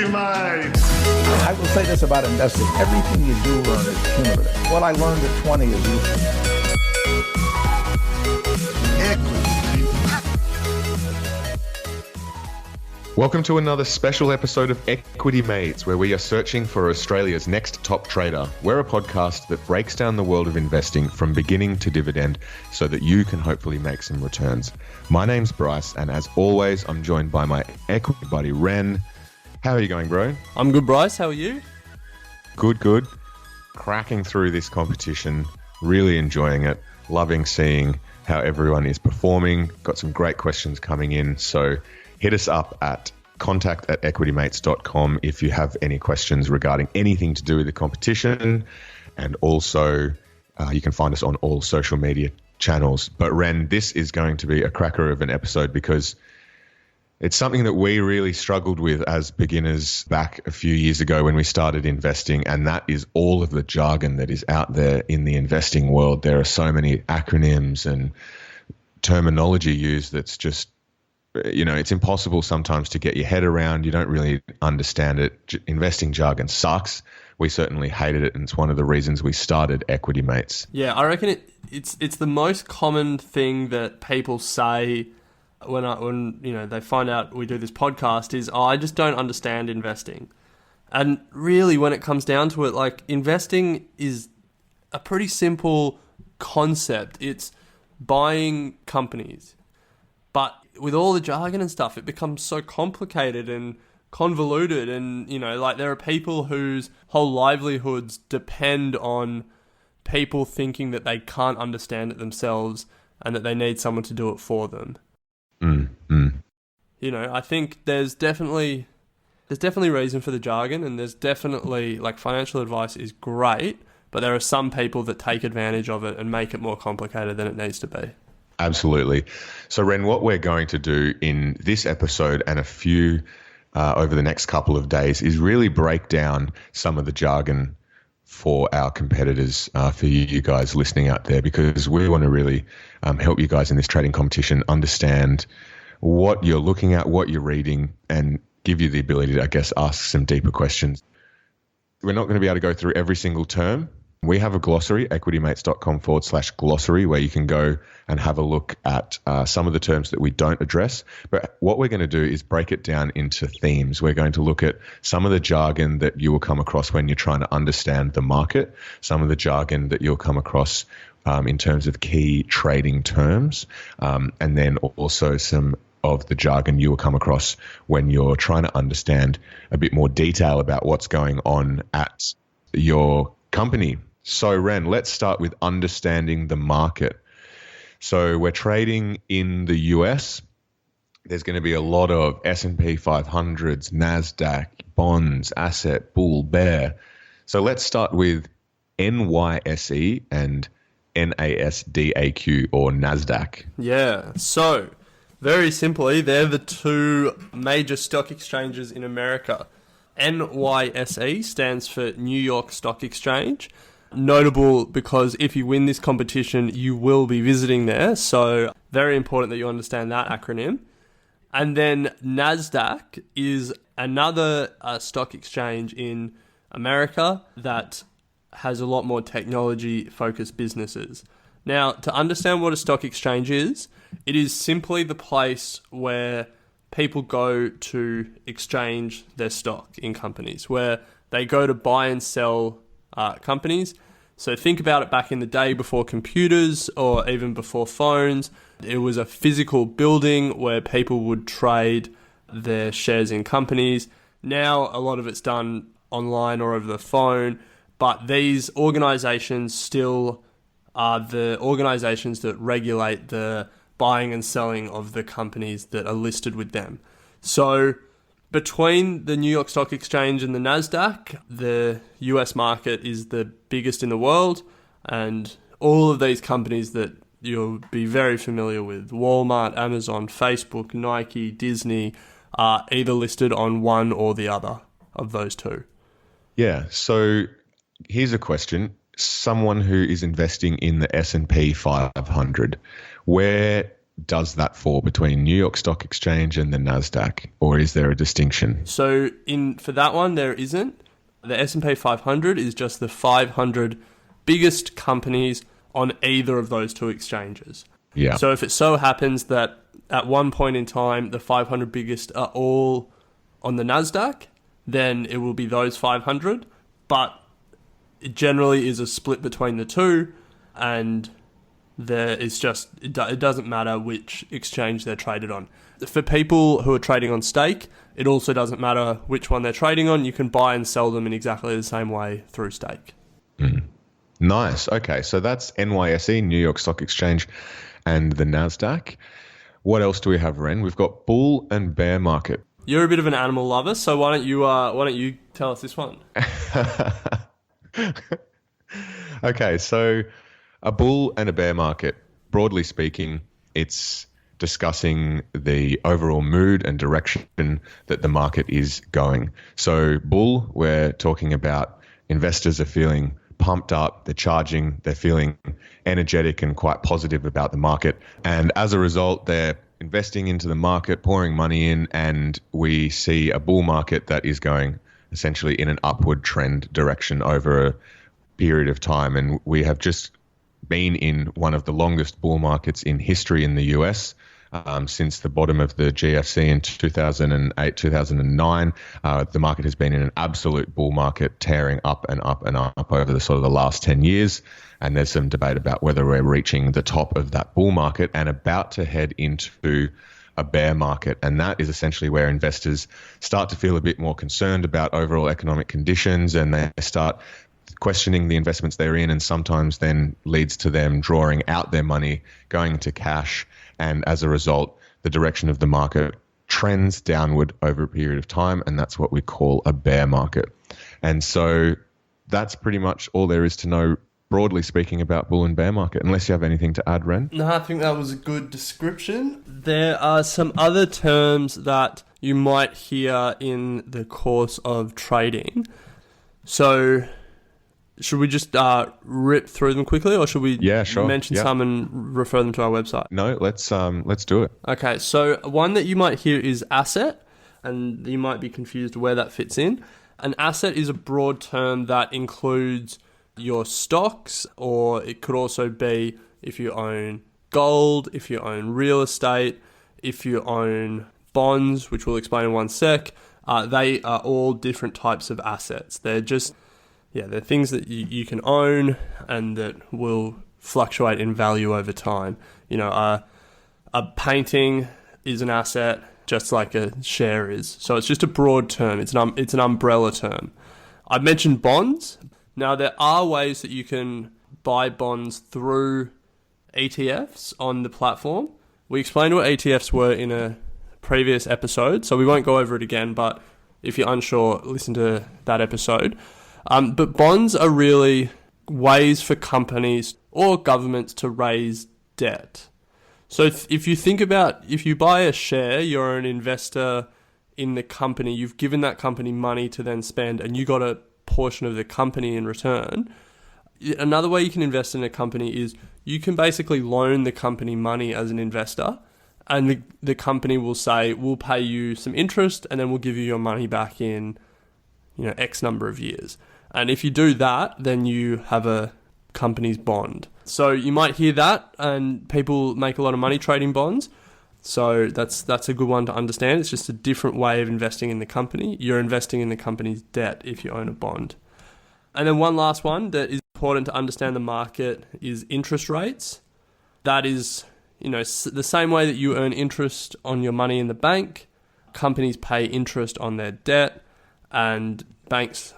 Equity Mates. I will say this about investing. Everything you do learn is cumulative. What I learned at 20 is useful. Equity. Welcome to another special episode of Equity Mates, where we are searching for Australia's next top trader. We're a podcast that breaks down the world of investing from beginning to dividend so that you can hopefully make some returns. My name's Bryce, and as always, I'm joined by my equity buddy, Ren. How are you going, bro? I'm good, Bryce. How are you? Good. Cracking through this competition, really enjoying it, loving seeing how everyone is performing. Got some great questions coming in, so hit us up at contact@equitymates.com if you have any questions regarding anything to do with the competition. And also, you can find us on all social media channels. But Ren, this is going to be a cracker of an episode because it's something that we really struggled with as beginners back a few years ago when we started investing, and that is all of the jargon that is out there in the investing world. There are so many acronyms and terminology used that's just, you know, it's impossible sometimes to get your head around. You don't really understand it. Investing jargon sucks. We certainly hated it, and it's one of the reasons we started Equity Mates. Yeah, I reckon it's the most common thing that people say when you know they find out we do this podcast is, I just don't understand investing. And really, when it comes down to it, like, investing is a pretty simple concept. It's buying companies. But with all the jargon and stuff, it becomes so complicated and convoluted. And, you know, like, there are people whose whole livelihoods depend on people thinking that they can't understand it themselves and that they need someone to do it for them. You know, I think there's definitely reason for the jargon, and there's definitely, like, financial advice is great, but there are some people that take advantage of it and make it more complicated than it needs to be. Absolutely. So, Ren, what we're going to do in this episode and a few over the next couple of days is really break down some of the jargon for our competitors, for you guys listening out there, because we want to really help you guys in this trading competition understand what you're looking at, what you're reading, and give you the ability to, I guess, ask some deeper questions. We're not going to be able to go through every single term. We have a glossary, equitymates.com/glossary, where you can go and have a look at some of the terms that we don't address. But what we're going to do is break it down into themes. We're going to look at some of the jargon that you will come across when you're trying to understand the market, some of the jargon that you'll come across in terms of key trading terms, and then also some of the jargon you will come across when you're trying to understand a bit more detail about what's going on at your company. So, Ren, let's start with understanding the market. So we're trading in the US. There's going to be a lot of S&P 500s, NASDAQ, bonds, asset, bull, bear. So let's start with NYSE and NASDAQ, or NASDAQ. Yeah, so very simply, they're the two major stock exchanges in America. NYSE stands for New York Stock Exchange. Notable because if you win this competition, you will be visiting there. So very important that you understand that acronym. And then NASDAQ is another stock exchange in America that has a lot more technology-focused businesses. Now, to understand what a stock exchange is, it is simply the place where people go to exchange their stock in companies, where they go to buy and sell companies. So think about it, back in the day before computers or even before phones. It was a physical building where people would trade their shares in companies. Now a lot of it's done online or over the phone, but these organizations still are the organizations that regulate the buying and selling of the companies that are listed with them. So between the New York Stock Exchange and the NASDAQ, the US market is the biggest in the world, and all of these companies that you'll be very familiar with, Walmart, Amazon, Facebook, Nike, Disney, are either listed on one or the other of those two. Yeah, so here's a question. Someone who is investing in the S&P 500, where does that fall between New York Stock Exchange and the NASDAQ, or is there a distinction? So for that one, there isn't. The S&P 500 is just the 500 biggest companies on either of those two exchanges. Yeah. So if it so happens that at one point in time, the 500 biggest are all on the NASDAQ, then it will be those 500. But it generally is a split between the two, and it doesn't matter which exchange they're traded on. For people who are trading on stake, it also doesn't matter which one they're trading on. You can buy and sell them in exactly the same way through stake. Nice. Okay, so that's NYSE, New York Stock Exchange, and the NASDAQ. What else do we have, Ren? We've got bull and bear market. You're a bit of an animal lover, so why don't you tell us this one? Okay, so a bull and a bear market, broadly speaking, it's discussing the overall mood and direction that the market is going. So bull, we're talking about investors are feeling pumped up, they're feeling energetic and quite positive about the market. And as a result, they're investing into the market, pouring money in, and we see a bull market that is going essentially in an upward trend direction over a period of time. And we have just been in one of the longest bull markets in history in the US. Since the bottom of the GFC in 2008, 2009, the market has been in an absolute bull market, tearing up and up and up over the sort of the last 10 years. And there's some debate about whether we're reaching the top of that bull market and about to head into a bear market. And that is essentially where investors start to feel a bit more concerned about overall economic conditions, and they start questioning the investments they're in, and sometimes then leads to them drawing out their money, going to cash. And as a result, the direction of the market trends downward over a period of time, and that's what we call a bear market. And so that's pretty much all there is to know, broadly speaking, about bull and bear market, unless you have anything to add, Ren. No, I think that was a good description. There are some other terms that you might hear in the course of trading. So should we just rip through them quickly, or should we mention some and refer them to our website? No, let's do it. Okay, so one that you might hear is asset, and you might be confused where that fits in. An asset is a broad term that includes your stocks, or it could also be if you own gold, if you own real estate, if you own bonds, which we'll explain in one sec. They are all different types of assets. They're things that you can own and that will fluctuate in value over time. You know, a painting is an asset just like a share is. So it's just a broad term. It's an umbrella term. I've mentioned bonds. Now, there are ways that you can buy bonds through ETFs on the platform. We explained what ETFs were in a previous episode, so we won't go over it again, but if you're unsure, listen to that episode. But bonds are really ways for companies or governments to raise debt. So if you think about, if you buy a share, you're an investor in the company, you've given that company money to then spend, and you got a portion of the company in return. Another way you can invest in a company is you can basically loan the company money as an investor, and the company will say, we'll pay you some interest, and then we'll give you your money back in, X number of years. And if you do that, then you have a company's bond. So you might hear that, and people make a lot of money trading bonds. So that's a good one to understand. It's just a different way of investing in the company. You're investing in the company's debt if you own a bond. And then one last one that is important to understand the market is interest rates. That is, the same way that you earn interest on your money in the bank, companies pay interest on their debt, and banks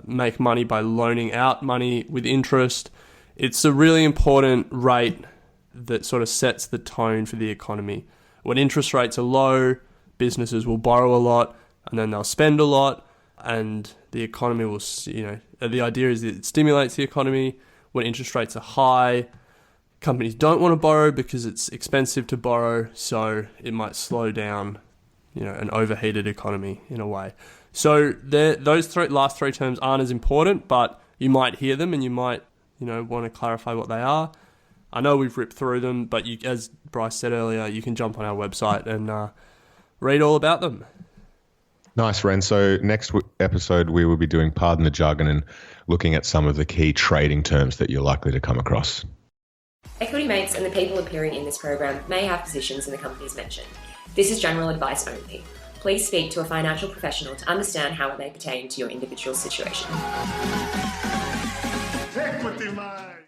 make money by loaning out money with interest. It's a really important rate that sort of sets the tone for the economy. When interest rates are low, businesses will borrow a lot, and then they'll spend a lot, and the economy will, the idea is that it stimulates the economy. When interest rates are high, companies don't want to borrow because it's expensive to borrow, so it might slow down, an overheated economy in a way. So those last three terms aren't as important, but you might hear them and you might, want to clarify what they are. I know we've ripped through them, but as Bryce said earlier, you can jump on our website and read all about them. Nice, Ren. So next episode, we will be doing Pardon the Jargon and looking at some of the key trading terms that you're likely to come across. Equity Mates and the people appearing in this program may have positions in the companies mentioned. This is general advice only. Please speak to a financial professional to understand how it may pertain to your individual situation. Equity, man.